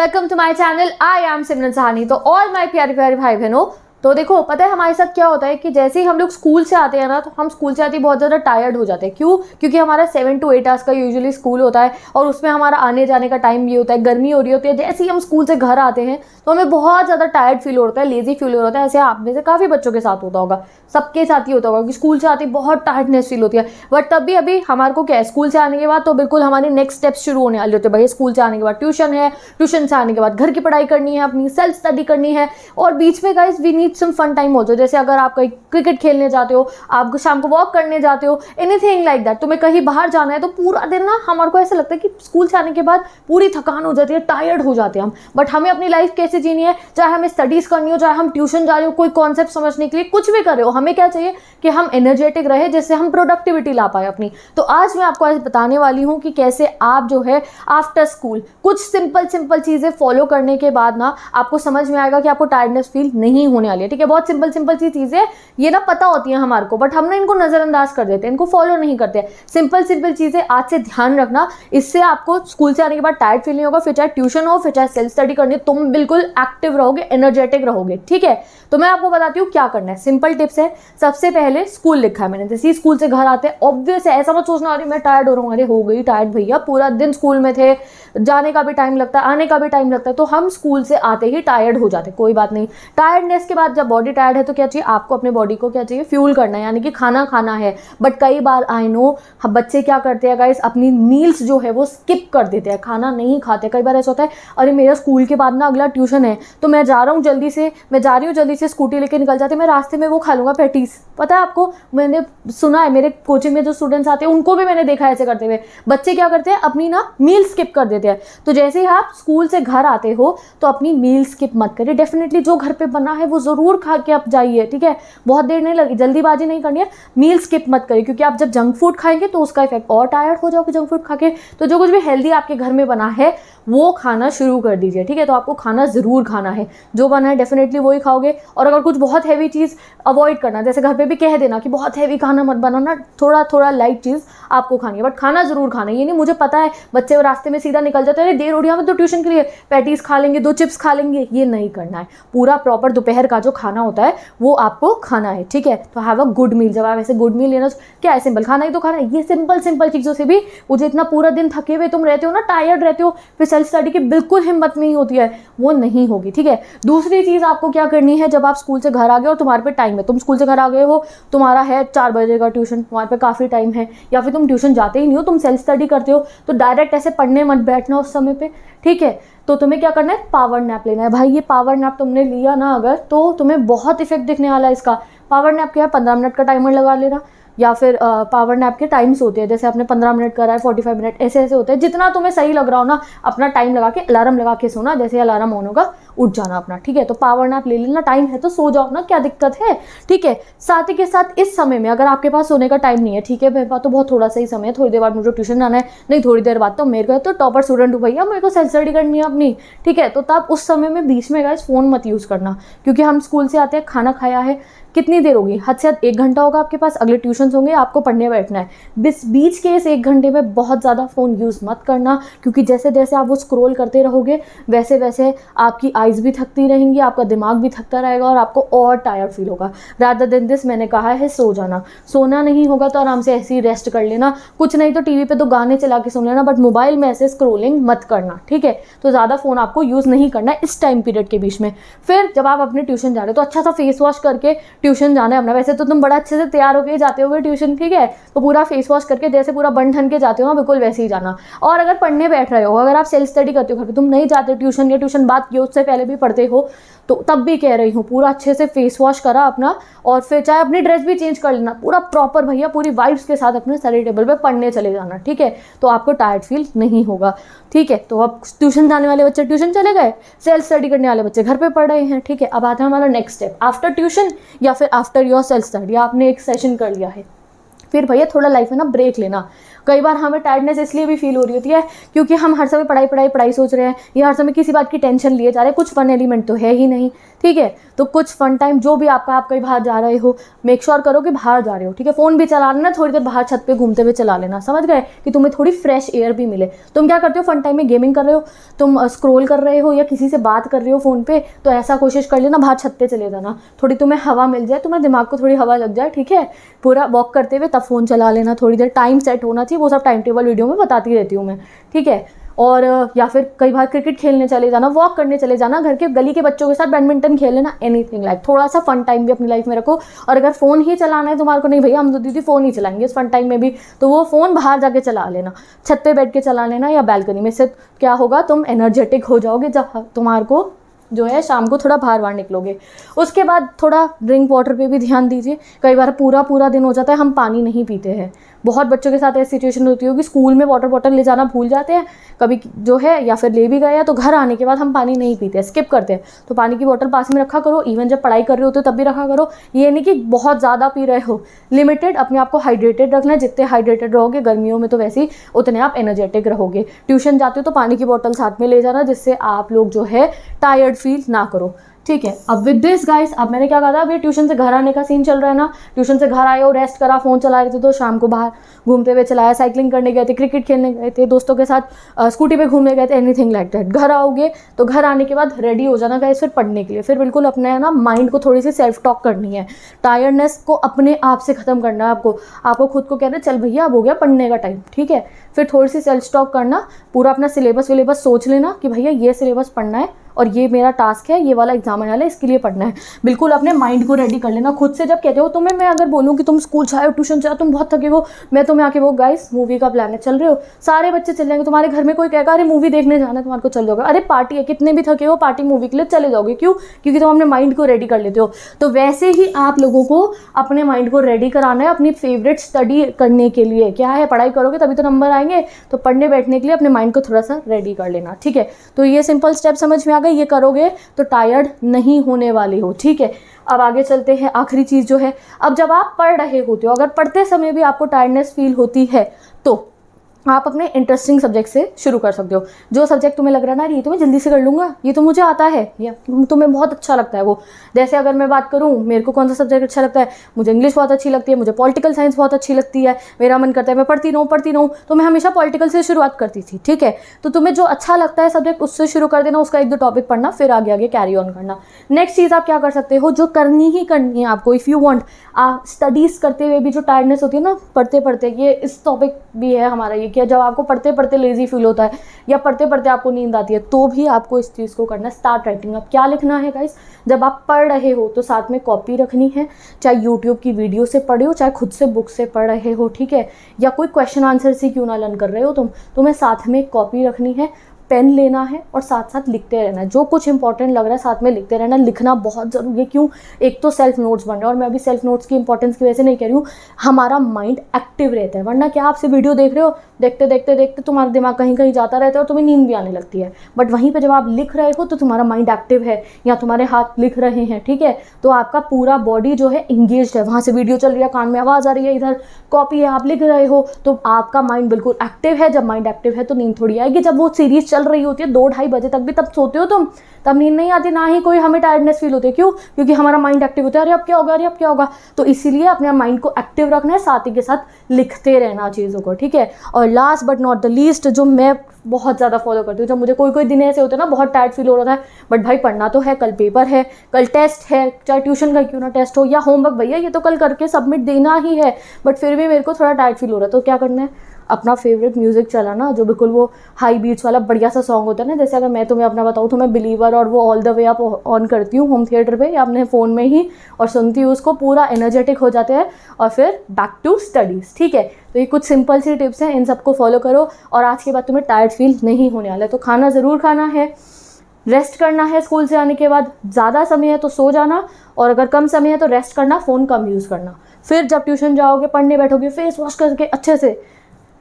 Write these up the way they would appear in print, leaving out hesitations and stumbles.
Welcome to my channel. I am Simran Sahani. तो all my प्यारे प्यारे भाई बहनों, तो देखो पता है हमारे साथ क्या होता है कि जैसे ही हम लोग स्कूल से आते हैं ना, तो हम स्कूल से आते ही बहुत ज़्यादा टायर्ड हो जाते हैं। क्यों? क्योंकि हमारा 7 to 8 आवर्स का यूजुअली स्कूल होता है और उसमें हमारा आने जाने का टाइम भी होता है। गर्मी हो रही होती है, जैसे ही हम स्कूल से घर आते हैं तो हमें बहुत ज़्यादा टायर्ड फील होता है, लेजी फील होता है। ऐसे आप में से काफ़ी बच्चों के साथ होता होगा, सबके साथ ही होता होगा कि स्कूल से आते ही बहुत टायर्डनेस फील होती है। बट तब भी अभी हमारे को क्या है, स्कूल से आने के बाद तो बिल्कुल हमारे नेक्स्ट स्टेप्स शुरू होने वाले होते हैं। भाई स्कूल से आने के बाद ट्यूशन है, ट्यूशन से आने के बाद घर की पढ़ाई करनी है, अपनी सेल्फ स्टडी करनी है, और बीच में guys we need some fun time. तो जैसे अगर आप कहीं क्रिकेट खेलने जाते हो, आप शाम को वॉक करने जाते हो, एनीथिंग लाइक दैट, तुम्हें कहीं बाहर जाना है, तो पूरा दिन ना हमारे को ऐसा लगता है कि स्कूल से आने के बाद पूरी थकान हो जाती है, टायर्ड हो जाते हैं हम। बट हमें अपनी लाइफ कैसे जीनी है, चाहे हमें स्टडीज करनी हो, चाहे हम ट्यूशन जा रहे हो, कोई कॉन्सेप्ट समझने के लिए, कुछ भी कर रहे हो, हमें क्या चाहिए कि हम एनर्जेटिक रहे, जिससे हम प्रोडक्टिविटी ला पाए अपनी। तो आज मैं आपको ऐसे बताने वाली हूँ कि कैसे आप जो है आफ्टर स्कूल कुछ सिंपल चीज़ें फॉलो करने के बाद ना आपको समझ में आएगा कि आपको टायर्डनेस फील नहीं होने वाली है। ठीक है, बहुत सिंपल सी चीज़ें ये ना पता होती हैं हमारे को, बट हम ना इनको नज़रअंदाज कर देते हैं, इनको फॉलो नहीं करते। सिंपल चीज़ें आज से ध्यान रखना, इससे आपको स्कूल से आने के बाद टायर्ड फील नहीं होगा। फिर चाहे ट्यूशन हो, फिर चाहे सेल्फ स्टडी करनी हो, तुम बिल्कुल एक्टिव रहोगे, एनर्जेटिक रहोगे। ठीक है, तो मैं आपको बताती हूँ क्या करना है। सिंपल टिप्स है। सबसे पहले स्कूल लिखा है मैंने, जैसे ही स्कूल से घर आते हैं, ऑब्वियस है, ऐसा मत सोचना अरे मैं टायर्ड हो रहा हूँ, अरे हो गई टायर्ड भैया, पूरा दिन स्कूल में थे, जाने का भी टाइम लगता है, आने का भी टाइम लगता है, तो हम स्कूल से आते ही टायर्ड हो जाते हैं। कोई बात नहीं, टायर्डनेस के बाद जब बॉडी टायर्ड है तो क्या चाहिए आपको, अपने बॉडी को क्या चाहिए, फ्यूल करना है, यानी कि खाना खाना है। बट कई बार आई नो बच्चे क्या करते हैं गाइस, अपनी मील्स जो है वो स्किप कर देते हैं, खाना नहीं खाते। कई बार ऐसा होता है अरे मेरा स्कूल के बाद ना अगला ट्यूशन है, तो मैं जा रहा हूँ जल्दी से, मैं जा रही हूँ जल्दी से, स्कूटी लेके निकल जाते, मैं रास्ते में वो खा लूँगा पैटीज। पता है आपको, मैंने सुना है, मेरे कोचिंग में जो स्टूडेंट्स आते हैं उनको भी मैंने देखा है ऐसे करते हुए। बच्चे क्या करते हैं, अपनी ना मील स्किप कर देते हैं। तो जैसे ही आप स्कूल से घर आते हो तो अपनी मील स्किप मत करिए। डेफिनेटली जो घर पे बना है वो ज़रूर खा के आप जाइए। ठीक है, बहुत देर नहीं लगी, जल्दीबाजी नहीं करनी है, मील स्किप मत करिए, क्योंकि आप जब जंक फूड खाएंगे तो उसका इफेक्ट, और टायर्ड हो जाओगे जंक फूड खा के। तो जो कुछ भी हेल्दी आपके घर में बना है वो खाना शुरू कर दीजिए। ठीक है, तो आपको खाना ज़रूर खाना है, जो बना है डेफिनेटली वही खाओगे। और अगर कुछ बहुत हैवी चीज़ अवॉइड करना, जैसे घर पे भी कह देना कि बहुत हैवी खाना मत बनाना, थोड़ा थोड़ा लाइट चीज़ आपको खानी है, बट खाना ज़रूर खाना है। ये नहीं मुझे पता है बच्चे रास्ते में सीधा निकल जाते हैं, अरे देर हो रही है, हम तो ट्यूशन के लिए पैटीज खा लेंगे, 2 चिप्स खा लेंगे, ये नहीं करना है। पूरा प्रॉपर दोपहर का जो खाना होता है वो आपको खाना है। ठीक है, तो हैव अ गुड मील। जब आप ऐसे गुड मील लेना, क्या है, सिंपल खाना ही तो खाना है। ये सिंपल चीज़ों से भी, मुझे इतना पूरा दिन थके हुए तुम रहते हो ना, टायर्ड रहते हो, फिर सेल्फ स्टडी की बिल्कुल हिम्मत नहीं होती है, वो नहीं होगी। ठीक है, दूसरी चीज़ आपको क्या करनी है, जब आप स्कूल से घर आ गए और तुम्हारे पे टाइम है, तुम स्कूल से घर आ गए हो, तुम्हारा है 4 बजे का ट्यूशन, तुम्हारे पे काफ़ी टाइम है, या फिर तुम ट्यूशन जाते ही नहीं हो, तुम सेल्फ स्टडी करते हो, तो डायरेक्ट ऐसे पढ़ने मत बैठना उस समय पे। ठीक है, तो तुम्हें क्या करना है, पावर नैप लेना है। भाई ये पावर नैप तुमने लिया ना अगर, तो तुम्हें बहुत इफेक्ट दिखने वाला है इसका। पावर नैप क्या है, 15 मिनट का टाइमर लगा लेना, या फिर पावर नैप के टाइम्स होते हैं, जैसे आपने 15 मिनट करा है, 45 मिनट, ऐसे होते हैं। जितना तुम्हें सही लग रहा हो ना, अपना टाइम लगा के, अलार्म लगा के सोना, जैसे अलार्म ऑन होगा उठ जाना अपना। ठीक है, तो पावर नैप ले लेना, टाइम है तो सो जाओ ना, क्या दिक्कत है। ठीक है, साथ ही के साथ इस समय में अगर आपके पास सोने का टाइम नहीं है, ठीक है, मेरे पास तो बहुत थोड़ा सा ही समय है, थोड़ी देर बाद मुझे ट्यूशन जाना है, नहीं थोड़ी देर बाद तो मेरे को तो टॉपर स्टूडेंट हूँ भैया, मेरे को सेल्फ स्टडी करनी है अपनी। ठीक है, तो तब उस समय में बीच में गाइस फ़ोन मत यूज़ करना, क्योंकि हम स्कूल से आते हैं, खाना खाया है, कितनी देर होगी, हद से हद 1 घंटा होगा आपके पास, अगले ट्यूशन होंगे, आपको पढ़ने बैठना है। बीच के इस 1 घंटे में बहुत ज़्यादा फ़ोन यूज़ मत करना, क्योंकि जैसे जैसे आप वो स्क्रॉल करते रहोगे वैसे वैसे आपकी आइज़ भी थकती रहेंगी, आपका दिमाग भी थकता रहेगा और आपको और टायर्ड फील होगा। रादर देन दिस मैंने कहा है सो जाना। सोना नहीं होगा तो आराम से ऐसे ही रेस्ट कर लेना, कुछ नहीं तो टीवी पे तो गाने चला के सुन लेना, बट मोबाइल में ऐसे स्क्रोलिंग मत करना। ठीक है, तो ज़्यादा फ़ोन आपको यूज़ नहीं करना है इस टाइम पीरियड के बीच में। फिर जब आप अपने ट्यूशन जा रहे हो तो अच्छा सा फेस वॉश करके ट्यूशन जाना है अपना। वैसे तो तुम बड़ा अच्छे से तैयार होकर जाते होगे ट्यूशन, ठीक है, तो पूरा फेस वॉश करके जैसे पूरा बन ठन के जाते हो ना, बिल्कुल वैसे ही जाना। और अगर पढ़ने बैठ रहे हो, अगर आप सेल्फ स्टडी करते हो घर पे, तुम नहीं जाते ट्यूशन, या ट्यूशन बात की उससे पहले भी पढ़ते हो, तो तब भी कह रही हूँ पूरा अच्छे से फेस वॉश करा अपना, और फिर चाहे अपनी ड्रेस भी चेंज कर लेना, पूरा प्रॉपर भैया पूरी वाइब्स के साथ अपने स्टडी टेबल पे पढ़ने चले जाना। ठीक है, तो आपको टायर्ड फील नहीं होगा। ठीक है, तो अब ट्यूशन जाने वाले बच्चे ट्यूशन चले गए, सेल्फ स्टडी करने वाले बच्चे घर पे पढ़ रहे हैं। ठीक है, अब आता है हमारा नेक्स्ट स्टेप, आफ्टर ट्यूशन या फिर आफ्टर योर सेल्फ स्टडी, आपने एक सेशन कर लिया है, फिर भैया थोड़ा लाइफ में ना ब्रेक लेना। कई बार हमें टायर्डनेस इसलिए भी फील हो रही होती है क्योंकि हम हर समय पढ़ाई सोच रहे हैं या हर समय किसी बात की टेंशन लिए जा रहे हैं, कुछ फन एलिमेंट तो है ही नहीं, ठीक है। तो कुछ फन टाइम जो भी आपका, आप कहीं बाहर जा रहे हो, मेक श्योर करो कि बाहर जा रहे हो, ठीक है। फ़ोन भी चला लेना, थोड़ी देर बाहर छत पे घूमते हुए चला लेना, समझ गए, कि तुम्हें थोड़ी फ्रेश एयर भी मिले। तुम क्या करते हो फन टाइम में? गेमिंग कर रहे हो, तुम स्क्रॉल कर रहे हो या किसी से बात कर रहे हो फ़ोन पे, तो ऐसा कोशिश कर लेना बाहर छत पे चले जाना, थोड़ी तुम्हें हवा मिल जाए, तुम्हारे दिमाग को थोड़ी हवा लग जाए, ठीक है। पूरा वॉक करते हुए तब फ़ोन चला लेना, थोड़ी देर टाइम सेट होना चाहिए, वो सब टाइम टेबल वीडियो में बताती रहती हूँ मैं, ठीक है। और या फिर कई बार क्रिकेट खेलने चले जाना, वॉक करने चले जाना, घर के गली के बच्चों के साथ बैडमिंटन खेल लेना, एनीथिंग लाइक। थोड़ा सा फन टाइम भी अपनी लाइफ में रखो। और अगर फ़ोन ही चलाना है तुम्हारे को, नहीं भैया हम तो दीदी फ़ोन ही चलाएंगे इस फन टाइम में भी, तो वो फ़ोन बाहर जाके चला लेना, छत पे बैठ के चला लेना या बैल्कनी में। से क्या होगा, तुम एनर्जेटिक हो जाओगे जब तुम्हारे को जो है शाम को थोड़ा बाहर निकलोगे। उसके बाद थोड़ा ड्रिंक वाटर पे भी ध्यान दीजिए। कई बार पूरा दिन हो जाता है हम पानी नहीं पीते हैं। बहुत बच्चों के साथ ऐसी सिचुएशन होती होगी, स्कूल में वाटर बॉटल ले जाना भूल जाते हैं कभी जो है, या फिर ले भी गए तो घर आने के बाद हम पानी नहीं पीते, स्किप करते हैं। तो पानी की बोतल पास में रखा करो, इवन जब पढ़ाई कर रहे होते हो तब भी रखा करो। ये नहीं कि बहुत ज़्यादा पी रहे हो, लिमिटेड। अपने आप को हाइड्रेटेड रखना है, जितने हाइड्रेटेड रहोगे गर्मियों में तो वैसे ही उतने आप एनर्जेटिक रहोगे। ट्यूशन जाते हो तो पानी की बोतल साथ में ले जाना, जिससे आप लोग जो है टायर्ड फील ना करो, ठीक है। अब विद दिस गाइस, अब मैंने क्या कहा था, अभी ट्यूशन से घर आने का सीन चल रहा है ना, ट्यूशन से घर आए हो, रेस्ट करा, फ़ोन चला रहे थे तो शाम को बाहर घूमते हुए चलाया, साइकिलिंग करने गए थे, क्रिकेट खेलने गए थे, दोस्तों के साथ स्कूटी पे घूमने गए थे, एनीथिंग लाइक दैट। घर आओगे तो घर आने के बाद रेडी हो जाना गाइस फिर पढ़ने के लिए। फिर बिल्कुल अपने ना माइंड को थोड़ी सी सेल्फ टॉक करनी है, टायर्डनेस को अपने आप से ख़त्म करना है आपको खुद को कहना है चल भैया अब हो गया पढ़ने का टाइम, ठीक है। फिर थोड़ी सी सेल्फ टॉक करना, पूरा अपना सिलेबस सोच लेना कि भैया ये सिलेबस पढ़ना है और ये मेरा टास्क है, ये वाला एग्जाम आने वाला है, इसके लिए पढ़ना है। बिल्कुल अपने माइंड को रेडी कर लेना खुद से। जब कहते हो तुम्हें, मैं अगर बोलूँ कि तुम स्कूल से आओ, ट्यूशन से आओ, तुम बहुत थके हो, मैं तुम्हें आके वो गाइस मूवी का प्लान है, चल रहे हो, सारे बच्चे चल जाएंगे, तुम्हारे घर में कोई कहेगा अरे मूवी देखने जाना है, तुम्हारे को चल जाओगे, अरे पार्टी है, कितने भी थके हो पार्टी मूवी के लिए चले जाओगे, क्यों? क्योंकि तुम अपने माइंड को रेडी कर लेते हो। तो वैसे ही आप लोगों को अपने माइंड को रेडी कराना है अपनी फेवरेट स्टडी करने के लिए। क्या है, पढ़ाई करोगे तभी तो नंबर आएंगे, तो पढ़ने बैठने के लिए अपने माइंड को थोड़ा सा रेडी कर लेना, ठीक है। तो ये सिंपल स्टेप समझ में आ गए, ये करोगे तो टायर्ड नहीं होने वाले हो, ठीक है। अब आगे चलते हैं, आखिरी चीज़ जो है, अब जब आप पढ़ रहे होते हो, अगर पढ़ते समय भी आपको टायर्डनेस फील होती है तो आप अपने इंटरेस्टिंग सब्जेक्ट से शुरू कर सकते हो। जो सब्जेक्ट तुम्हें लग रहा है ना ये तो मैं जल्दी से कर लूँगा, ये तो मुझे आता है, या तुम्हें बहुत अच्छा लगता है वो। जैसे अगर मैं बात करूँ, मेरे को कौन सा सब्जेक्ट अच्छा लगता है, मुझे इंग्लिश बहुत अच्छी लगती है, मुझे पॉलिटिकल साइंस बहुत अच्छी लगती है, मेरा मन करता है मैं पढ़ती रहूँ, तो मैं हमेशा पॉलिटिकल से शुरुआत करती थी, ठीक है। तो तुम्हें जो अच्छा लगता है सब्जेक्ट उससे शुरू कर देना, उसका 1-2 टॉपिक पढ़ना, फिर आगे कैरी ऑन करना। नेक्स्ट चीज़ आप क्या कर सकते हो, जो करनी ही करनी है आपको, इफ़ यू वांट, स्टडीज़ करते हुए भी जो टायर्डनेस होती है ना पढ़ते पढ़ते, ये इस टॉपिक भी है हमारा ये, कि जब आपको पढ़ते पढ़ते लेजी फील होता है या पढ़ते पढ़ते आपको नींद आती है, तो भी आपको इस चीज़ को करना है, स्टार्ट राइटिंग। अब क्या लिखना है गाइस, जब आप पढ़ रहे हो तो साथ में कॉपी रखनी है, चाहे यूट्यूब की वीडियो से पढ़े हो, चाहे खुद से बुक से पढ़ रहे हो, ठीक है, या कोई क्वेश्चन आंसर से क्यों ना लर्न कर रहे हो तुम्हें साथ में कॉपी रखनी है, पेन लेना है और साथ साथ लिखते रहना है। जो कुछ इंपॉर्टेंट लग रहा है साथ में लिखते रहना। लिखना बहुत ज़रूरी है, क्यों? एक तो सेल्फ नोट्स बन रहे हैं, और मैं अभी सेल्फ नोट्स की इंपॉर्टेंस की वजह से नहीं कह रही हूँ, हमारा माइंड एक्टिव रहता है। वरना क्या, आपसे वीडियो देख रहे हो, देखते देखते देखते तुम्हारा दिमाग कहीं कहीं जाता रहता है और तुम्हें नींद भी आने लगती है। बट वहीं पर जब आप लिख रहे हो तो तुम्हारा माइंड एक्टिव है, या तुम्हारे हाथ लिख रहे हैं, ठीक है, तो आपका पूरा बॉडी जो है इंगेज्ड है। वहाँ से वीडियो चल रही है, कान में आवाज़ आ रही है, इधर कॉपी है, आप लिख रहे हो, तो आपका माइंड बिल्कुल एक्टिव है। जब माइंड एक्टिव है तो नींद थोड़ी आएगी। जब वो सीरीज चल रही होती है 2-2:30 बजे तक भी, तब सोते हो तुम, तब नींद नहीं आती, ना ही कोई हमें टायर्डनेस फील होती है। क्यों? क्योंकि हमारा माइंड एक्टिव होता है, अरे अब क्या होगा, अरे अब क्या होगा। तो इसीलिए अपने माइंड को एक्टिव रखना है, साथ ही के साथ लिखते रहना चीज़ों को, ठीक है। और last but not the least, जो मैं बहुत ज़्यादा फॉलो करती हूँ, जब मुझे कोई दिन ऐसे होते हैं ना बहुत टायर्ड फील हो रहा है, बट भाई पढ़ना तो है, कल पेपर है, कल टेस्ट है, चाहे ट्यूशन का क्यों ना टेस्ट हो, या होमवर्क, भैया ये तो कल करके सबमिट देना ही है, बट फिर भी मेरे को थोड़ा टायर्ड फील हो रहा है, तो क्या करना है, अपना फेवरेट म्यूज़िक चलाना, जो बिल्कुल वो हाई बीट्स वाला बढ़िया सा सॉन्ग होता है ना। जैसे अगर मैं तुम्हें अपना बताऊँ तो मैं बिलीवर और वो all the way up on करती हूँ होम थिएटर पे या अपने फ़ोन में ही, और सुनती हूँ उसको, पूरा एनर्जेटिक हो जाते हैं और फिर बैक टू स्टडीज़, ठीक है। तो ये कुछ सिंपल सी टिप्स हैं, इन सबको फॉलो करो और आज के बाद तुम्हें टायर्ड फील नहीं होने वाला है। तो खाना ज़रूर खाना है, रेस्ट करना है, स्कूल से आने के बाद ज़्यादा समय है तो सो जाना, और अगर कम समय है तो रेस्ट करना, फ़ोन कम यूज़ करना। फिर जब ट्यूशन जाओगे, पढ़ने बैठोगे, फेस वॉश करके अच्छे से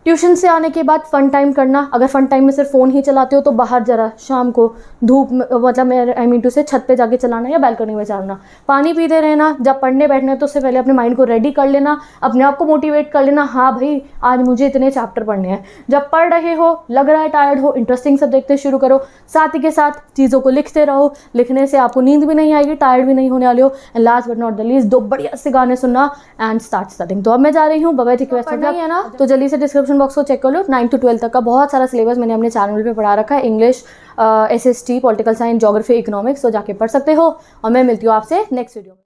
ट्यूशन से आने के बाद फ़न टाइम करना, अगर फ़न टाइम में सिर्फ फ़ोन ही चलाते हो तो बाहर ज़रा शाम को धूप मतलब मैं आई मीन टू से छत पे जाके चलाना या बालकनी में चलाना। पानी पीते रहना, जब पढ़ने बैठना है तो उससे पहले अपने माइंड को रेडी कर लेना, अपने आप को मोटिवेट कर लेना, हाँ भाई आज मुझे इतने चैप्टर पढ़ने हैं। जब पढ़ रहे हो, लग रहा है टायर्ड हो, इंटरेस्टिंग सब्जेक्ट से शुरू करो, साथ ही के साथ चीज़ों को लिखते रहो। लिखने से आपको नींद भी नहीं आएगी, टायर्ड भी नहीं होने वाले हो। And last but not the least, 2 बढ़िया से गाने सुनना एंड स्टार्ट स्टडिंग। तो अब मैं जा रही हूँ, बाय बाय, टेक केयर, पढ़ना ही है ना तो जल्दी से डिस्क्रिप्शन बॉक्स को चेक कर लो। 9 to 12 तक का बहुत सारा सिलेबस मैंने अपने चैनल पे पढ़ा रखा है, English, SST, political science, geography, economics, तो जाके पढ़ सकते हो। और मैं मिलती हूँ आपसे नेक्स्ट वीडियो में।